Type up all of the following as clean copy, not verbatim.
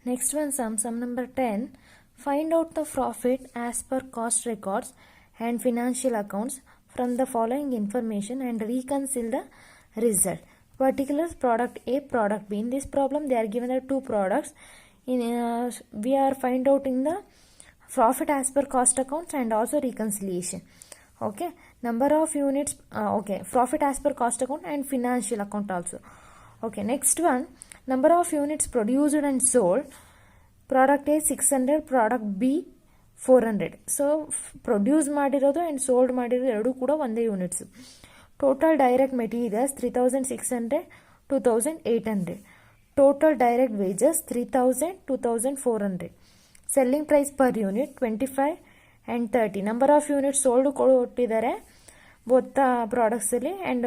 Next one, sum number 10. Find out the profit as per cost records and financial accounts from the following information and reconcile the result. Particular product A, product B. In this problem, they are given the two products. We are find out in the profit as per cost accounts and also reconciliation. Okay, number of units. Okay, profit as per cost account and financial account also. Okay, next one, number of units produced and sold. Product A 600, product B 400. So produce ಮಾಡಿರೋದು and sold ಮಾಡಿರೋದು ಎರಡು ಕೂಡ ಒಂದೇ units. Total direct materials 3600, 2800. Total direct wages 3000, 2400. Selling price per unit 25 and 30. Number of units sold ಕೊಟ್ಟಿದ್ದಾರೆ both the products ಅಲ್ಲಿ and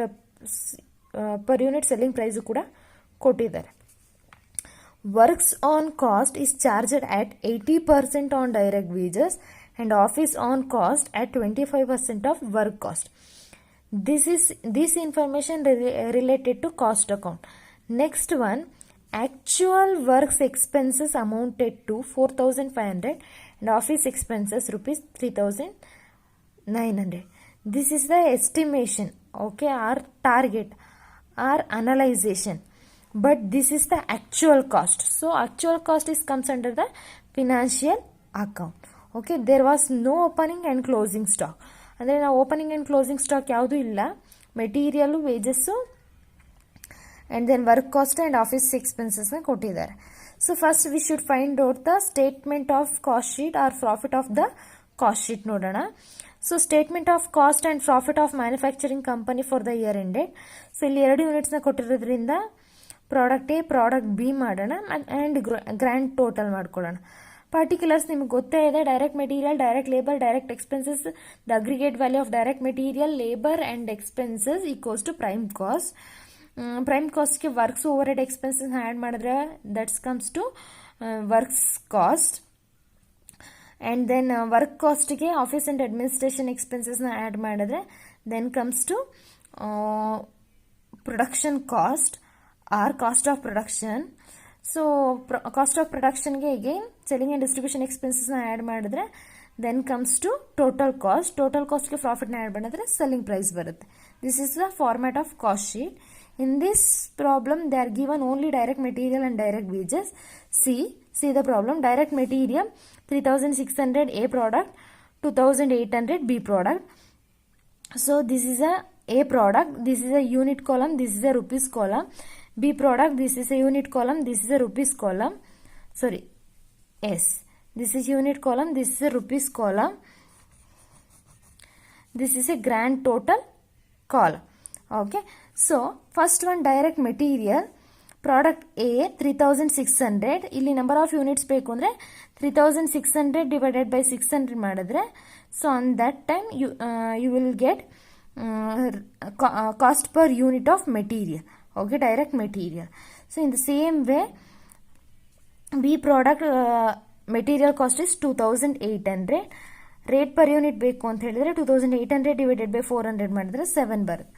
per unit selling price ಕೂಡ ಕೊಟ್ಟಿದ್ದಾರೆ. Works on cost is charged at 80% on direct wages and office on cost at 25% of work cost. This information related to cost account. Next one, actual works expenses amounted to 4500 and office expenses rupees 3900. This is the estimation, okay, our target, our analyzation. But this is the actual cost. So actual cost comes under the financial account. Okay, there was no opening and closing stock. ಅಂದರೆ ನಾವು opening and closing stock ಯಾವುದೂ ಇಲ್ಲ. Material, wages and then work cost and office ಎಕ್ಸ್ಪೆನ್ಸಸ್ನ ಕೊಟ್ಟಿದ್ದಾರೆ. So first we should find out the statement of cost sheet or profit of the cost sheet ನೋಡೋಣ. So statement of cost and profit of manufacturing company for the year ended. So ಇಲ್ಲಿ ಎರಡು ಯೂನಿಟ್ಸ್ನ ಕೊಟ್ಟಿರೋದ್ರಿಂದ product A, product B ಮಾಡೋಣ and grand total ಮಾಡ್ಕೊಳ್ಳೋಣ. Particulars ನಿಮ್ಗೆ ಗೊತ್ತೇ ಇದೆ, direct material, direct labour, direct expenses. The aggregate value of direct material, labour and expenses equals to prime cost. Prime ಕಾಸ್ಟ್ಗೆ ವರ್ಕ್ಸ್ ಓವರ್ ಹೆಡ್ ಎಕ್ಸ್ಪೆನ್ಸಸ್ನ add ಮಾಡಿದ್ರೆ that's comes to works cost. And then work ಕಾಸ್ಟ್ಗೆ office and administration ಎಕ್ಸ್ಪೆನ್ಸಸ್ನ add ಮಾಡಿದ್ರೆ then comes to production cost or cost of production. So cost of ಪ್ರೊಡಕ್ಷನ್ಗೆ again selling and distribution ಎಕ್ಸ್ಪೆನ್ಸಸ್ನ add ಮಾಡಿದ್ರೆ then comes to total cost. Total ಕಾಸ್ಟ್ಗೆ ಪ್ರಾಫಿಟ್ನ add ಮಾಡಿದ್ರೆ selling price ಬರುತ್ತೆ. This is the format of cost sheet. In this problem they are given only direct material and direct wages. C the problem. Direct material 3600 A product, 2800 B product. So this is a product, this is a unit column, this is a rupees column. B product, this is a unit column, this is a rupees column. Sorry, yes, this is unit column, this is a rupees column. This is a grand total column. Okay, so first one, direct material. Product A 3600. ಇಲ್ಲಿ number of units ಬೇಕು ಅಂದರೆ 3600 divided by 600 ಮಾಡಿದ್ರೆ so on that time you will get cost per unit of material. Okay, direct material. So in the same way B product material cost is 2800. Rate per unit ಬೇಕು ಅಂತ ಹೇಳಿದ್ರೆ 2800 divided by 400 ಮಾಡಿದ್ರೆ 7 ಬರುತ್ತೆ.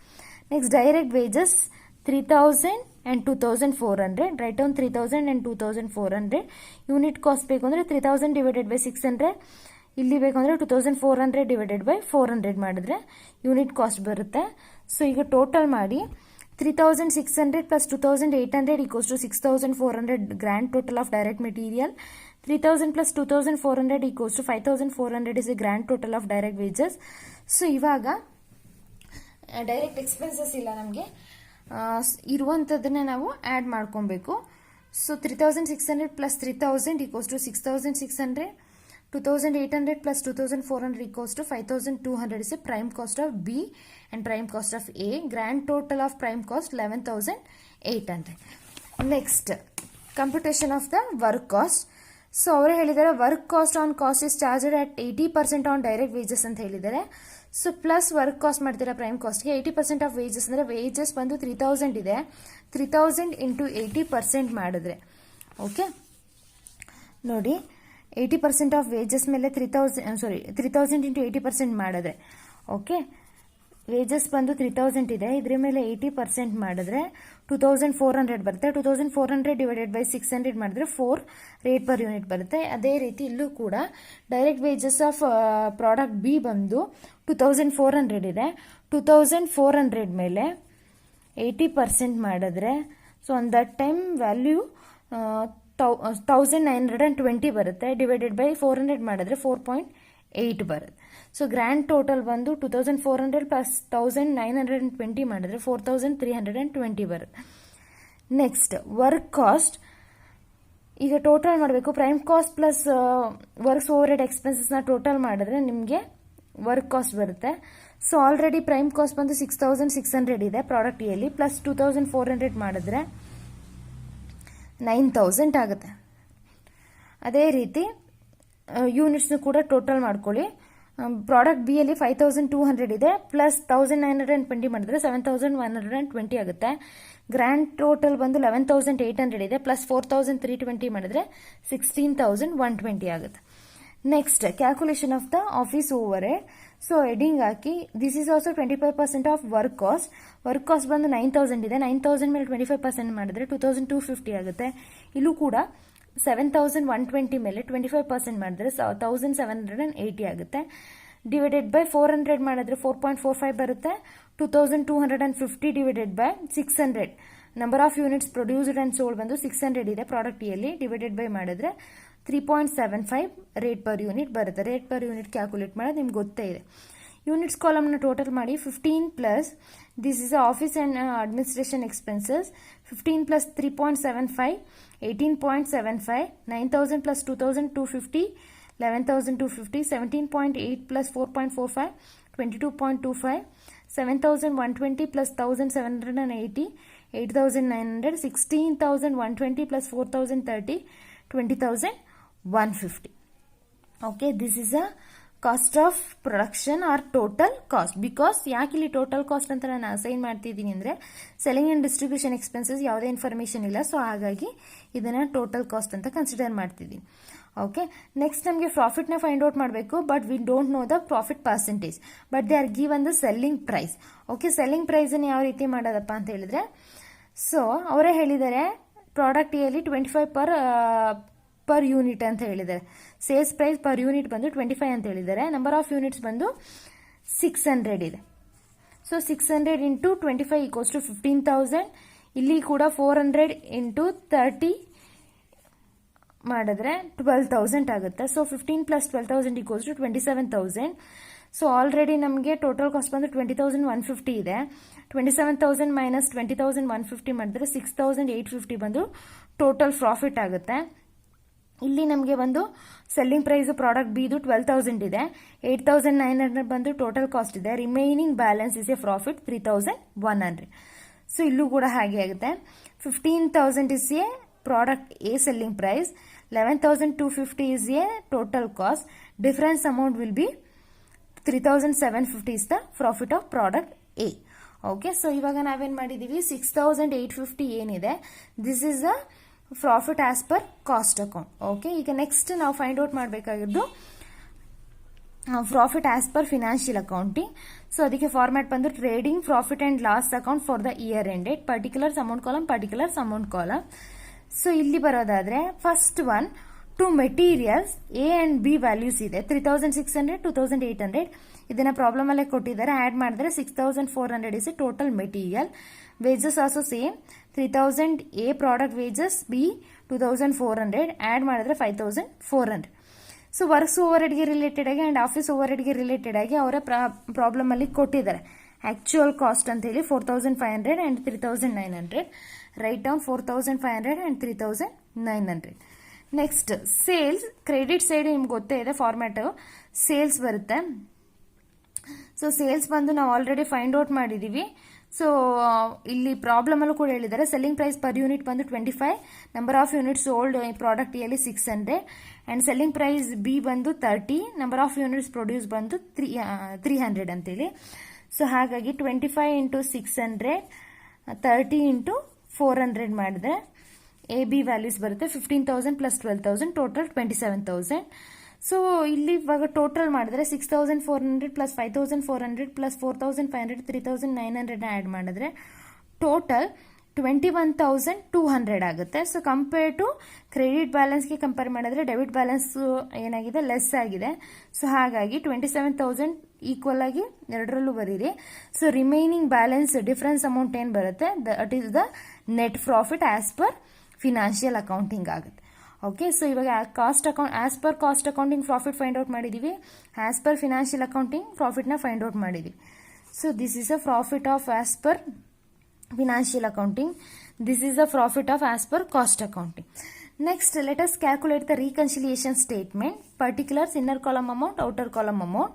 Next direct wages 3000 and 2400. Write down 3000 and 2400. Unit cost ಬೇಕು ಅಂದರೆ 3000 divided by 600. ಇಲ್ಲಿ ಬೇಕು ಅಂದರೆ 2400 ಡಿವೈಡೆಡ್ ಬೈ 400 ಮಾಡಿದ್ರೆ ಯೂನಿಟ್ ಕಾಸ್ಟ್ ಬರುತ್ತೆ. ಸೊ ಈಗ ಟೋಟಲ್ ಮಾಡಿ 3600 plus 2800 equals to 6400 grand total of direct material. 3000 plus 2400 equals to 5400 is a grand total of direct wages. So ಇವಾಗ ಡೈರೆಕ್ಟ್ ಎಕ್ಸ್ಪೆನ್ಸಸ್ ಇಲ್ಲ ನಮಗೆ, ಇರುವಂಥದ್ದನ್ನೇ ನಾವು ಆ್ಯಡ್ ಮಾಡ್ಕೊಬೇಕು. So 3600 plus 3000 equals to 6600. 2800 plus 2400 equals to 5200 is a prime cost of B and prime cost of A. Grand total of prime cost 11800. Next computation of the work cost. So ಅವರು ಹೇಳಿದ್ದಾರೆ work cost on cost is charged at 80% on direct wages ಅಂತ ಹೇಳಿದ್ದಾರೆ. So plus work cost ಮಾಡ್ತೀರಾ prime ಕಾಸ್ಟ್ಗೆ 80% of wages ಅಂದರೆ wages ಬಂದು 3000 ಇದೆ. 3000 into 80% ಮಾಡಿದ್ರೆ okay ನೋಡಿ 80% ಆಫ್ ವೇಜಸ್ ಮೇಲೆ 3000 ಇಂಟು 80% ಮಾಡಿದ್ರೆ ಓಕೆ ವೇಜಸ್ ಬಂದು 3000 ಇದೆ, ಇದ್ರ ಮೇಲೆ 80% ಮಾಡಿದ್ರೆ 2400 ಬರುತ್ತೆ. 2400 ಡಿವೈಡೆಡ್ ಬೈ 600 ಮಾಡಿದ್ರೆ 4 ರೇಟ್ ಪರ್ ಯೂನಿಟ್ ಬರುತ್ತೆ. ಅದೇ ರೀತಿ ಇಲ್ಲೂ ಕೂಡ direct wages of product B ಬಂದು 2400 ಇದೆ. 2400 ಮೇಲೆ 80% ಮಾಡಿದ್ರೆ so on that time value 1920 ಬರುತ್ತೆ. ಡಿವೈಡೆಡ್ ಬೈ 400 ಮಾಡಿದ್ರೆ 4.8 ಬರುತ್ತೆ. ಸೊ ಗ್ರ್ಯಾಂಡ್ ಟೋಟಲ್ ಬಂದು 2400 ಪ್ಲಸ್ 1920 ಮಾಡಿದ್ರೆ 4320 ಬರುತ್ತೆ. Next work cost. ಈಗ ಟೋಟಲ್ ಮಾಡಬೇಕು. Prime cost plus works overhead ಎಕ್ಸ್ಪೆನ್ಸಸ್ನ ಟೋಟಲ್ ಮಾಡಿದ್ರೆ ನಿಮಗೆ ವರ್ಕ್ ಕಾಸ್ಟ್ ಬರುತ್ತೆ. ಸೊ ಆಲ್ರೆಡಿ ಪ್ರೈಮ್ ಕಾಸ್ಟ್ ಬಂದು 6600 ಇದೆ ಪ್ರಾಡಕ್ಟ್ ಎಲ್ಲಿ, ಪ್ಲಸ್ 2400 ಮಾಡಿದ್ರೆ 9000 ಆಗುತ್ತೆ. ಅದೇ ರೀತಿ ಯೂನಿಟ್ಸ್ನು ಕೂಡ ಟೋಟಲ್ ಮಾಡ್ಕೊಳ್ಳಿ. ಪ್ರಾಡಕ್ಟ್ ಬಿ ಯಲ್ಲಿ 5200 ಇದೆ, ಪ್ಲಸ್ 1920 ಮಾಡಿದ್ರೆ 7120 ಆಗುತ್ತೆ. ಗ್ರ್ಯಾಂಡ್ ಟೋಟಲ್ ಬಂದು 11800 ಇದೆ, ಪ್ಲಸ್ 4320 ಮಾಡಿದ್ರೆ 16120 ಆಗುತ್ತೆ. Next calculation of the office overhead. So heading hockey this is also 25% of work cost. Work cost ಬಂದು 9000 ಇದೆ, 9000 ಮೇಲೆ 25% ಮಾಡಿದ್ರೆ 2250 ಆಗುತ್ತೆ. ಇಲ್ಲೂ ಕೂಡ 7120 ಮೇಲೆ 25% ಮಾಡಿದ್ರೆ 1780 ಆಗುತ್ತೆ. ಡಿವೈಡೆಡ್ ಬೈ 400 ಮಾಡಿದ್ರೆ 4.45 ಬರುತ್ತೆ. 2250 divided by 600 number of units produced and sold ಬಂದು 600 ಇದೆ ಪ್ರಾಡಕ್ಟ್ ಯಲ್ಲಿ. ಡಿವೈಡೆಡ್ ಬೈ ಮಾಡಿದ್ರೆ 3.75 ರೇಟ್ ಪರ್ ಯೂನಿಟ್ ಬರುತ್ತೆ. ರೇಟ್ ಪರ್ ಯೂನಿಟ್ ಕ್ಯಾಲ್ಕುಲೇಟ್ ಮಾಡೋದು ನಿಮ್ಗೆ ಗೊತ್ತೇ ಇದೆ. ಯೂನಿಟ್ಸ್ ಕಾಲಮ್ನ ಟೋಟಲ್ ಮಾಡಿ 15 plus this is office and administration expenses. 15 plus 3.75 18.75. 9000 plus 2250 11250. 17.8 plus 4.45 22.25. 7120 plus 1780 8900. 16120 plus 4030 20,150. Okay, this is a cost of production or total cost. Because ಯಾಕೆ ಇಲ್ಲಿ total cost ಅಂತ ನಾನು ಅಸೈನ್ ಮಾಡ್ತಿದ್ದೀನಿ ಅಂದರೆ ಸೆಲ್ಲಿಂಗ್ ಅಂಡ್ ಡಿಸ್ಟ್ರಿಬ್ಯೂಷನ್ ಎಕ್ಸ್ಪೆನ್ಸಸ್ ಯಾವುದೇ information ಇಲ್ಲ. So ಹಾಗಾಗಿ ಇದನ್ನು ಟೋಟಲ್ ಕಾಸ್ಟ್ ಅಂತ ಕನ್ಸಿಡರ್ ಮಾಡ್ತಿದ್ದೀನಿ. ಓಕೆ, ನೆಕ್ಸ್ಟ್ ನಮಗೆ ಪ್ರಾಫಿಟ್ನ ಫೈಂಡ್ ಔಟ್ ಮಾಡಬೇಕು. But we don't know the profit percentage, but they are given the selling price. Okay, selling ಪ್ರೈಸನ್ನು ಯಾವ ರೀತಿ ಮಾಡೋದಪ್ಪ ಅಂತ ಹೇಳಿದ್ರೆ, ಸೊ ಅವರೇ ಹೇಳಿದ್ದಾರೆ ಪ್ರಾಡಕ್ಟ್ ಯಲ್ಲಿ 25 ಪರ್ ಯೂನಿಟ್ ಅಂತ ಹೇಳಿದ್ದಾರೆ. ಸೇಲ್ಸ್ ಪ್ರೈಸ್ ಪರ್ ಯೂನಿಟ್ ಬಂದು 25 ಅಂತ ಹೇಳಿದ್ದಾರೆ. ನಂಬರ್ ಆಫ್ ಯೂನಿಟ್ಸ್ ಬಂದು 600 ಇದೆ. So 600 into 25 equals to 15,000. ಇಲ್ಲಿ ಕೂಡ 400 ಇಂಟು 30 ಮಾಡಿದ್ರೆ 12,000 ಆಗುತ್ತೆ. So 15 plus 12,000 equals to 27,000. So already ನಮಗೆ ಟೋಟಲ್ ಕಾಸ್ಟ್ ಬಂದು 20,150 ಇದೆ. 27,000 ಮೈನಸ್ 20,150 ಮಾಡಿದ್ರೆ 6,850 ಬಂದು ಟೋಟಲ್ ಪ್ರಾಫಿಟ್ ಆಗುತ್ತೆ. ಇಲ್ಲಿ ನಮಗೆ ಬಂದು ಸೆಲ್ಲಿಂಗ್ ಪ್ರೈಸ್ ಪ್ರಾಡಕ್ಟ್ ಬಿದು 12,000 ಇದೆ. 8,900 ಬಂದು ಟೋಟಲ್ ಕಾಸ್ಟ್ ಇದೆ. Remaining balance is a profit 3,100. So ಇಲ್ಲೂ ಕೂಡ ಹಾಗೆ ಆಗುತ್ತೆ. 15,000 is a product A selling price. 11,250 is a total cost. Difference amount will be 3,750 is the profit of product A. Okay, so ಇವಾಗ ನಾವೇನ್ ಮಾಡಿದೀವಿ, 6,850 ಏನಿದೆ this is the profit as per cost account. Okay, ಈಗ next ನಾವು find out ಮಾಡಬೇಕಾಗಿದ್ದು profit as per financial accounting. So ಅದಕ್ಕೆ format ಬಂದು trading profit and loss account for the year ended, particulars amount column, particulars amount column. So ಇಲ್ಲಿ ಬರೋದಾದ್ರೆ first one two materials A and B values ಇದೆ 3,600 2,800. ಇದನ್ನ problem ಅಲ್ಲೇ ಕೊಟ್ಟಿದ್ದಾರೆ. Add ಮಾಡಿದ್ರೆ 6,400 is total material. Wages also same 3,000 A product wages, B 2,400. Add ಮಾಡಿದ್ರೆ 5,400. So works ಓವರ್ ಹೆಡ್ಗೆ ರಿಲೇಟೆಡ್ ಆಗಿ ಅಂಡ್ ಆಫೀಸ್ ಓವರ್ ಹೆಡ್ಗೆ ರಿಲೇಟೆಡ್ ಆಗಿ ಅವರ ಪ್ರಾಬ್ಲಮ್ ಅಲ್ಲಿ ಕೊಟ್ಟಿದ್ದಾರೆ. ಆಕ್ಚುಯಲ್ ಕಾಸ್ಟ್ ಅಂತ ಹೇಳಿ 4,500 and 3,900. Write down 4,500 and 3,900. Next sales. Credit side ನಿಮ್ಗೆ ಗೊತ್ತೇ ಇದೆ ಫಾರ್ಮ್ಯಾಟ್. ಸೇಲ್ಸ್ ಬರುತ್ತೆ. ಸೊ ಸೇಲ್ಸ್ ಬಂದು ನಾವು ಆಲ್ರೆಡಿ ಫೈಂಡ್ ಔಟ್ ಮಾಡಿದೀವಿ. ಸೊ ಇಲ್ಲಿ ಪ್ರಾಬ್ಲಮ್ ಅಲ್ಲೂ ಕೂಡ ಹೇಳಿದ್ದಾರೆ. ಸೆಲ್ಲಿಂಗ್ ಪ್ರೈಸ್ ಪರ್ ಯೂನಿಟ್ ಬಂದು 25, number of units sold product ಯಲ್ಲಿ 600 ಅಂಡ್ ಸೆಲ್ಲಿಂಗ್ ಪ್ರೈಸ್ ಬಿ ಬಂದು 30, ನಂಬರ್ ಆಫ್ ಯೂನಿಟ್ಸ್ ಪ್ರೊಡ್ಯೂಸ್ ಬಂದು 300 ಅಂತೇಳಿ. ಸೊ ಹಾಗಾಗಿ 25 ಇಂಟು 600 30 ಇಂಟು 400 ಮಾಡಿದ್ರೆ ಎ ಬಿ ವ್ಯಾಲ್ಯೂಸ್ ಬರುತ್ತೆ 15,000 ಪ್ಲಸ್ 12,000 ಟೋಟಲ್ 27,000. ಸೊ ಇಲ್ಲಿ ಇವಾಗ ಟೋಟಲ್ ಮಾಡಿದ್ರೆ 6400 ಪ್ಲಸ್ 5400 ಪ್ಲಸ್ 4500 3900 ಆ್ಯಡ್ ಮಾಡಿದ್ರೆ ಟೋಟಲ್ 21,200 ಆಗುತ್ತೆ. ಸೊ ಕಂಪೇರ್ ಟು ಕ್ರೆಡಿಟ್ ಬ್ಯಾಲೆನ್ಸ್ಗೆ ಕಂಪೇರ್ ಮಾಡಿದ್ರೆ ಡೆಬಿಟ್ ಬ್ಯಾಲೆನ್ಸ್ ಏನಾಗಿದೆ, ಲೆಸ್ ಆಗಿದೆ. ಸೊ ಹಾಗಾಗಿ 27,000 ಈಕ್ವಲ್ ಆಗಿ ಎರಡರಲ್ಲೂ ಬರೀರಿ. So remaining balance difference amount ಏನು ಬರುತ್ತೆ, that is the net profit as per financial accounting ಆಗುತ್ತೆ. ಓಕೆ, ಸೊ ಇವಾಗ cost account as per cost accounting profit find out ಮಾಡಿದ್ದೀವಿ, ಆಸ್ ಪರ್ ಫಿನಾನ್ಷಿಯಲ್ ಅಕೌಂಟಿಂಗ್ ಪ್ರಾಫಿಟ್ನ ಫೈಂಡ್ ಔಟ್ ಮಾಡಿದ್ದೀವಿ. So this is a profit of as per financial accounting. This is the profit of as per cost accounting. Next, let us calculate the reconciliation statement. Particulars, inner column amount, outer column amount.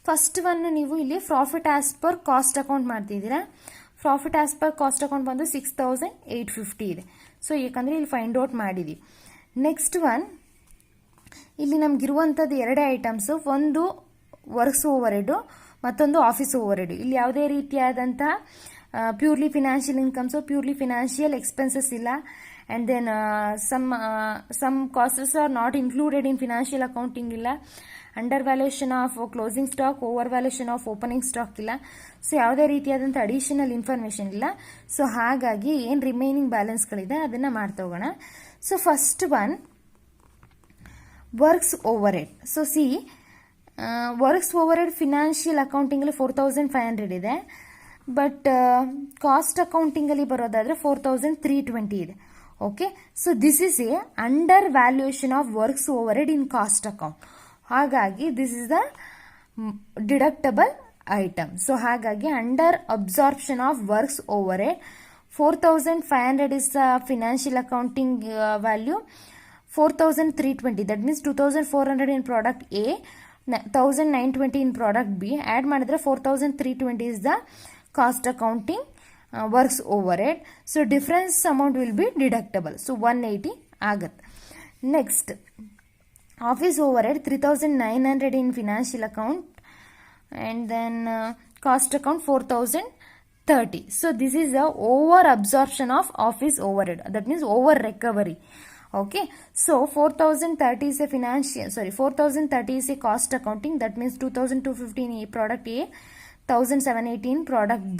First one ನೀವು ಇಲ್ಲಿ profit as per cost account ಮಾಡ್ತಿದ್ದೀರಾ. Profit as per cost account ಬಂದು 6,850 ಇದೆ. So ಯಾಕಂದ್ರೆ ಇಲ್ಲಿ find out ಮಾಡಿದ್ವಿ. Next one, ಇಲ್ಲಿ ನಮ್ಗಿರುವಂಥದ್ದು ಎರಡೇ ಐಟಮ್ಸ್, ಒಂದು ವರ್ಕ್ಸ್ ಓವರ್ ಹೆಡ್ ಮತ್ತೊಂದು ಆಫೀಸ್ ಓವರ್ ಹೆಡ್. ಇಲ್ಲಿ ಯಾವುದೇ ರೀತಿಯಾದಂತಹ purely financial incomes, purely financial expenses ಇಲ್ಲ. And then some costs are not included in financial accounting ಇಲ್ಲ. Undervaluation of closing stock, overvaluation of opening stock ಇಲ್ಲ. So ಯಾವುದೇ ರೀತಿಯಾದಂಥ additional information ಇಲ್ಲ. So ಹಾಗಾಗಿ ಏನು ರಿಮೈನಿಂಗ್ ಬ್ಯಾಲೆನ್ಸ್ಗಳಿದೆ ಅದನ್ನು ಮಾಡ್ತಾ ಹೋಗೋಣ. So first one works overhead. So see, works overhead financial ಅಕೌಂಟಿಂಗಲ್ಲಿ 4,500 ಇದೆ. ಬಟ್ ಕಾಸ್ಟ್ ಅಕೌಂಟಿಂಗಲ್ಲಿ ಬರೋದಾದರೆ 4,320 ಇದೆ. Okay, so this is a undervaluation of works overhead in cost account. ಹಾಗಾಗಿ this is the deductible item. So ಹಾಗಾಗಿ under absorption of works overhead 4,500 is the financial accounting value, 4,320 that means 2,400 in product A, 1,920 in product B. Add ಮಾಡಿದ್ರೆ 4,320 is the cost accounting works overhead. So difference amount will be deductible. So 180 ಆಗುತ್ತೆ. Next, office overhead 3,900 in financial account and then cost account 4,030. So this is the over absorption of office overhead. That means over recovery. Okay, so 4,030 is a financial, 4,030 is a cost accounting. That means 2,215 in product A, 1,780 in product B.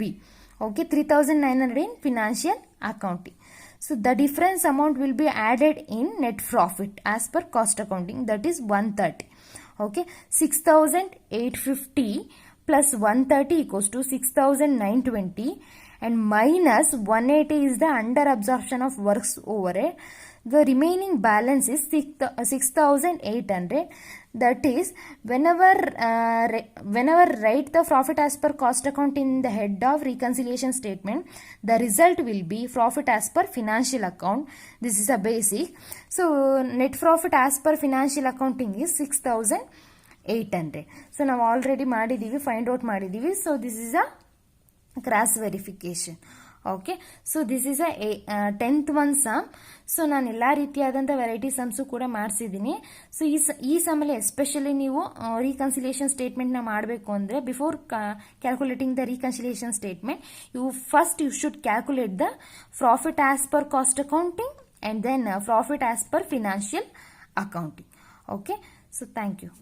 Okay, 3,900 in financial accounting. So the difference amount will be added in net profit as per cost accounting. That is 130. Okay, 6,850 plus 130 equals to 6,920 and minus 180 is the under absorption of works overhead. The remaining balance is 6,800. That is, whenever write the profit as per cost account in the head of reconciliation statement, the result will be profit as per financial account. This is a basic. So net profit as per financial accounting is 6,800. So now already ಮಾಡಿದೀವಿ, find out ಮಾಡಿದೀವಿ. So this is a cross verification. Okay, so this is a 10th one sum. So ನಾನು ಎಲ್ಲ ರೀತಿಯಾದಂಥ variety ಸಮ್ಸು ಕೂಡ ಮಾಡಿಸಿದ್ದೀನಿ. So ಈ ಸಮಲ್ಲಿ especially ನೀವು reconciliation ಸ್ಟೇಟ್ಮೆಂಟ್ನ ಮಾಡಬೇಕು ಅಂದರೆ before calculating the reconciliation statement you should calculate the profit as per cost accounting and then profit as per financial accounting. Okay, so thank you.